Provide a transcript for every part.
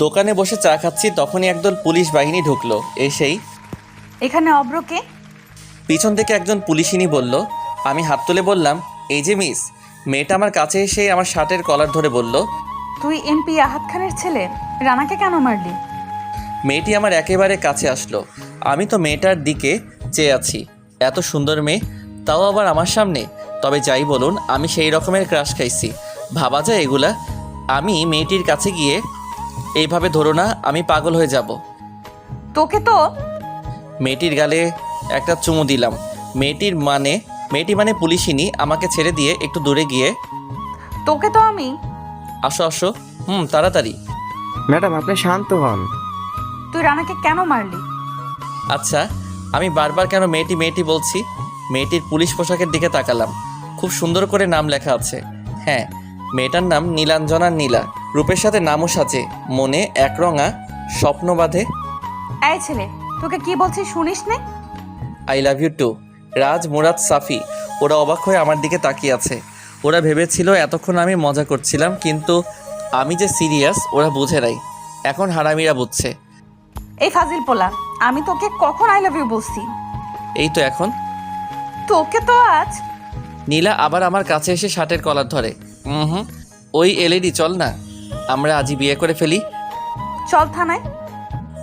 দোকানে বসে চা খাচ্ছি, তখনই একদল পুলিশ বাহিনী ঢুকলো। এসেই এখানে অব্রকে। পিছন থেকে একজন পুলিশিনী বলল। আমি হাত তুলে বললাম, এই যে মিস। মেয়েটা আমার কাছে এসে আমার শার্টের কলার ধরে বলল, তুই এমপি আহাদ খানের ছেলে, রানাকে কেন মারলি? মেয়েটি আমার একেবারে কাছে আসলো। আমি তো মেয়েটার দিকে চেয়ে আছি। এত সুন্দর মেয়ে, তাও আবার আমার সামনে। তবে যাই বলুন, আমি সেই রকমের ক্রাশ খাইছি, ভাবা যায় এগুলা? আমি মেয়েটির কাছে গিয়ে, এইভাবে ধরো না, আমি পাগল হয়ে যাব। তোকে তো। মেয়েটির গালে একটা চুমু দিলাম। মেয়েটি মানে পুলিশিনী আমাকে ছেড়ে দিয়ে একটু দূরে গিয়ে, তোকে তো আমি। আসো আসো, তাড়াতাড়ি। ম্যাডাম, আপনি শান্ত হন। তুই রানাকে কেন মারলি? আচ্ছা, আমি বারবার কেন মেয়েটি মেয়েটি বলছি? মেয়েটির পুলিশ পোশাকের দিকে তাকালাম। খুব সুন্দর করে নাম লেখা আছে। হ্যাঁ, মেয়েটার নাম নীলাঞ্জনা নীলা। রূপের সাথে নামও সাজে, মনে একরঙা স্বপ্ন বাঁধে। এই ছেলে, তোকে কি বলছি শুনিস নে? I love you too. Raj, Murad, Safi ওরা অবাক হয়ে আমার দিকে তাকিয়ে আছে। ওরা ভেবেছিল এতক্ষণ আমি মজা করছিলাম, কিন্তু আমি যে সিরিয়াস ওরা বুঝে নাই। এখন হারামিরা বুঝছে। এই ফাজিল পোলা, আমি তোকে কখন আই লাভ ইউ বলছি? এই তো এখন। তোকে তো আজ। নীলা আবার আমার কাছে এসে শার্টের কলার ধরে। ওই এলইডি, চল না, আমরা আজই বিয়ে করে ফেলি। চল থানায়।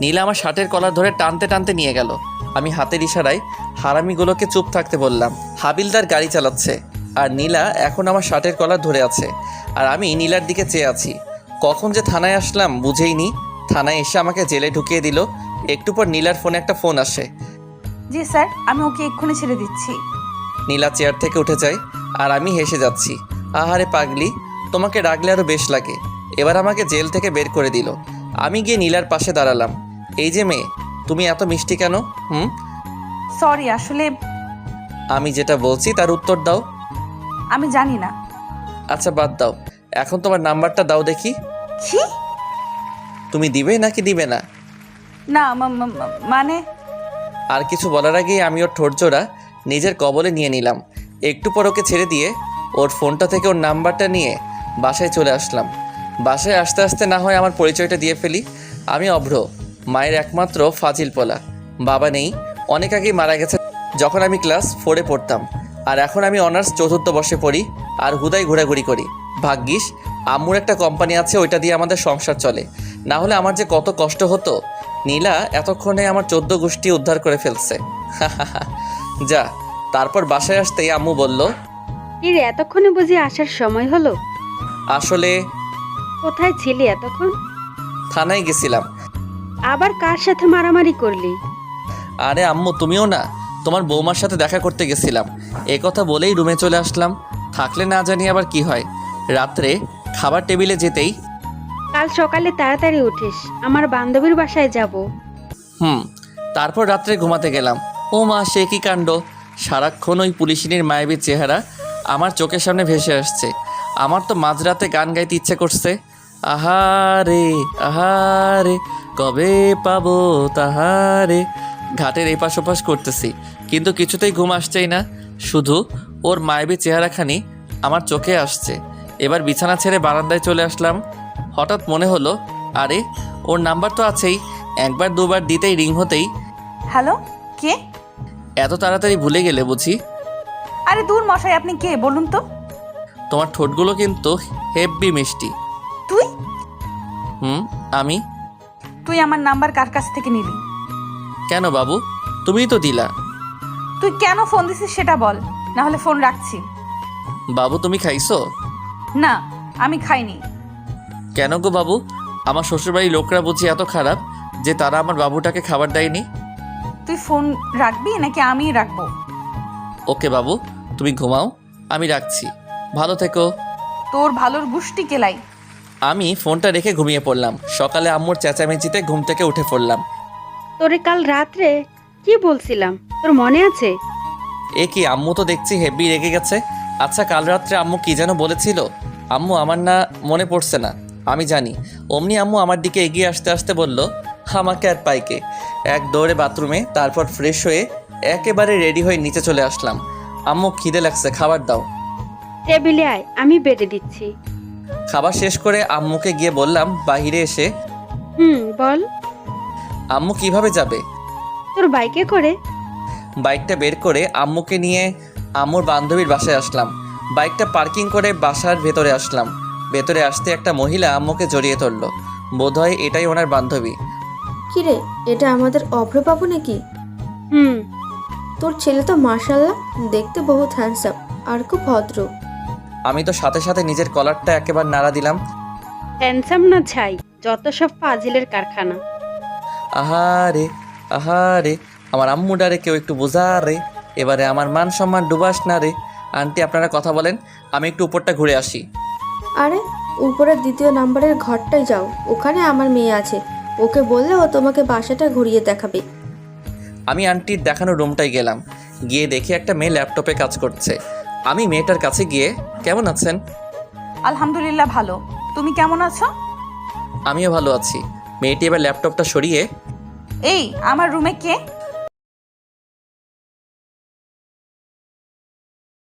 নীলা আমার শার্টের কলার ধরে টানতে টানতে নিয়ে গেল। আমি হাতের ইশারায় হারামিগুলোকে চুপ থাকতে বললাম। হাবিলদার গাড়ি চালাচ্ছে, আর নীলা এখন আমার শার্টের কলার ধরে আছে, আর আমি নীলার দিকে চেয়ে আছি। কখন যে থানায় আসলাম বুঝেই নি। থানায় এসে আমাকে জেলে ঢুকিয়ে দিল। একটু পর নীলার ফোনে একটা ফোন আসে। জি স্যার, আমি ওকে এক্ষুনি ছেড়ে দিচ্ছি। নীলা চেয়ার থেকে উঠে যায়, আর আমি হেসে যাচ্ছি। আহারে পাগলি, তোমাকে রাগলে আরও বেশ লাগে। এবার আমাকে জেল থেকে বের করে দিল। আমি গিয়ে নীলার পাশে দাঁড়ালাম। এই যে মেয়ে, তুমি এত মিষ্টি কেন? সরি, আসলে আমি যেটা বলছি তার উত্তর দাও। আমি জানি না। আচ্ছা বাদ দাও, এখন তোমার নাম্বারটা দাও দেখি। কি? তুমি দিবে নাকি দিবে না? না, মানে আর কিছু বলার আগেই আমি ওর ঠোঁটজোড়া নিজের কবলে নিয়ে নিলাম। একটু পর ওকে ছেড়ে দিয়ে ওর ফোনটা থেকে ওর নাম্বারটা নিয়ে বাসায় চলে আসলাম। বাসায় আসতে আসতে না হয় আমার পরিচয়টা দিয়ে ফেলি। আমি অভ্র, মায়ের একমাত্র ফাজিল পোলা। বাবা নেই, অনেক আগেই মারা গেছে যখন আমি ক্লাস 4-এ পড়তাম। আর এখন আমি অনার্স চতুর্থ বর্ষে পড়ি, আর হুদাই ঘোরাঘুরি করি। ভাগ্যিস আম্মুর একটা কোম্পানি আছে, ওইটা দিয়ে আমাদের সংসার চলে। না হলে আমার যে কত কষ্ট হতো। নীলা এতক্ষণে আমার 14 গোষ্ঠী উদ্ধার করে ফেলছে। যা। তারপর বাসায় আসতেই আম্মু বলল, এর এতক্ষণে বুঝি আসার সময় হলো? আসলে কোথায় ছিলি এতক্ষণ? থানায় গেছিলাম। আবার কার সাথে মারামারি করলি? আরে আম্মু, তুমিও না, তোমার বৌমার সাথে দেখা করতে গেছিলাম। এ কথা বলেই রুমে চলে আসলাম। থাকলে না জানি আবার কি হয়। রাত্রে খাবার টেবিলে যেতেই, কাল সকালে তাড়াতাড়ি উঠিস, আমার বান্ধবীর বাসায় যাব। তারপর রাত্রে ঘুমাতে গেলাম। ও মা, সে কি কাণ্ড! সারাক্ষণ ওই পুলিশিনীর মায়াবীর চেহারা আমার চোখের সামনে ভেসে আসছে। আমার তো মাঝরাতে গান গাইতে ইচ্ছে করছে। আহারে আহারে, কবে পাবো তাহারে। ঘাটের এপাশ ওপাশ করতেছি, কিন্তু কিছুতেই ঘুম আসছেই না। শুধু ওর মায়াবী চেহারাখানি আমার চোখে আসছে। এবার বিছানা ছেড়ে বারান্দায় চলে আসলাম। হঠাৎ মনে হলো, আরে ওর নাম্বার তো আছেই। একবার দুবার দিতেই রিং হতেই। হ্যালো, কে? এত তাড়াতাড়ি ভুলে গেলে বুঝি? আরে দূর মশাই, আপনি কে বলুন তো? তোমার ঠোঁটগুলো কিন্তু হেব্বি মিষ্টি। তুই? আমি? তুই আমার নাম্বার কার কাছ থেকে নিলি? কেন বাবু, তুমিই তো দিলা। তুই কেন ফোন দিছিস সেটা বল, না হলে ফোন রাখছি। বাবু, তুমি খাইছো? না, আমি খাইনি। কেন গো বাবু, আমার শ্বশুরবাড়ির লোকরা বুঝি এত খারাপ যে তারা আমার বাবুটাকে খাবার দেয়নি? তুই ফোন রাখবি নাকি আমিই রাখবো? ওকে বাবু, তুমি ঘুমাও, আমি রাখছি। ভালো থেকো। তোর ভালোর গুষ্টি কেলাই। আমি ফোনটা রেখে ঘুমিয়ে পড়লাম। সকালে আম্মুর চেঁচামেচিতে ঘুম থেকে উঠে পড়লাম। তোরে কাল রাত্রে কি বলছিলাম, তোর মনে আছে? এ কি, আম্মু তো দেখছি হেব্বি রেগে গেছে। আচ্ছা, কাল রাত্রে আম্মু কি যেন বলেছিল? আম্মু, আমার না মনে পড়ছে না। আমি জানি। অমনি আম্মু আমার দিকে এগিয়ে আসতে আসতে বলল, আমাকে আর পাইকে। এক দৌড়ে বাথরুমে, তারপর ফ্রেশ হয়ে একেবারে রেডি হয়ে নিচে চলে আসলাম। আম্মু, খিদে লাগছে, খাবার দাও। টেবিলে আয়, আমি বেড়ে দিচ্ছি। খাবার শেষ করে আম্মুকে গিয়ে বললাম, বাহিরে এসে, বল। আম্মু কিভাবে যাবে? তোর বাইকে করে। বাইকটা বের করে আম্মুকে নিয়ে আম্মুর বান্ধবীর বাসায় আসলাম। বাইকটা পার্কিং করে বাসার ভেতরে আসলাম। ভেতরে আসতে একটা মহিলা আম্মুকে জড়িয়ে ধরলো। বোধহয় এটাই ওনার বান্ধবী। কিরে, এটা আমাদের অভ্রবাবু নাকি? হুম। তোর ছেলে তো মাশাআল্লাহ দেখতে বহুত হ্যান্ডসাম আর খুব ভদ্র। আমি তো সাথে সাথে নিজের কলারটা একেবারে নাড়া দিলাম। হ্যান্ডসাম না ছাই, যত সব ফাজিলের কারখানা। আহারে আহারে, আমার আম্মু ডারে কেউ একটু বোঝা রে। এবারে আমার মান সম্মান ডুবাস না রে। আন্টি আপনারা কথা বলেন, আমি একটু উপরটা ঘুরে আসি। আরে উপরের 2য় নাম্বারের ঘরটায় যাও, ওখানে আমার মেয়ে আছে, ওকে বললে ও তোমাকে বাসাটা ঘুরিয়ে দেখাবে। আমি আন্টির দেখানো রুমটায় গেলাম। গিয়ে দেখি একটা মেয়ে ল্যাপটপে কাজ করছে। আমি মেয়েটার কাছে গিয়ে, কেমন আছেন? আলহামদুলিল্লাহ ভালো। তুমি কেমন আছো? আমিও ভালো আছি। মেয়েটি এবার ল্যাপটপটা সরিয়ে, এই আমার রুমে কে?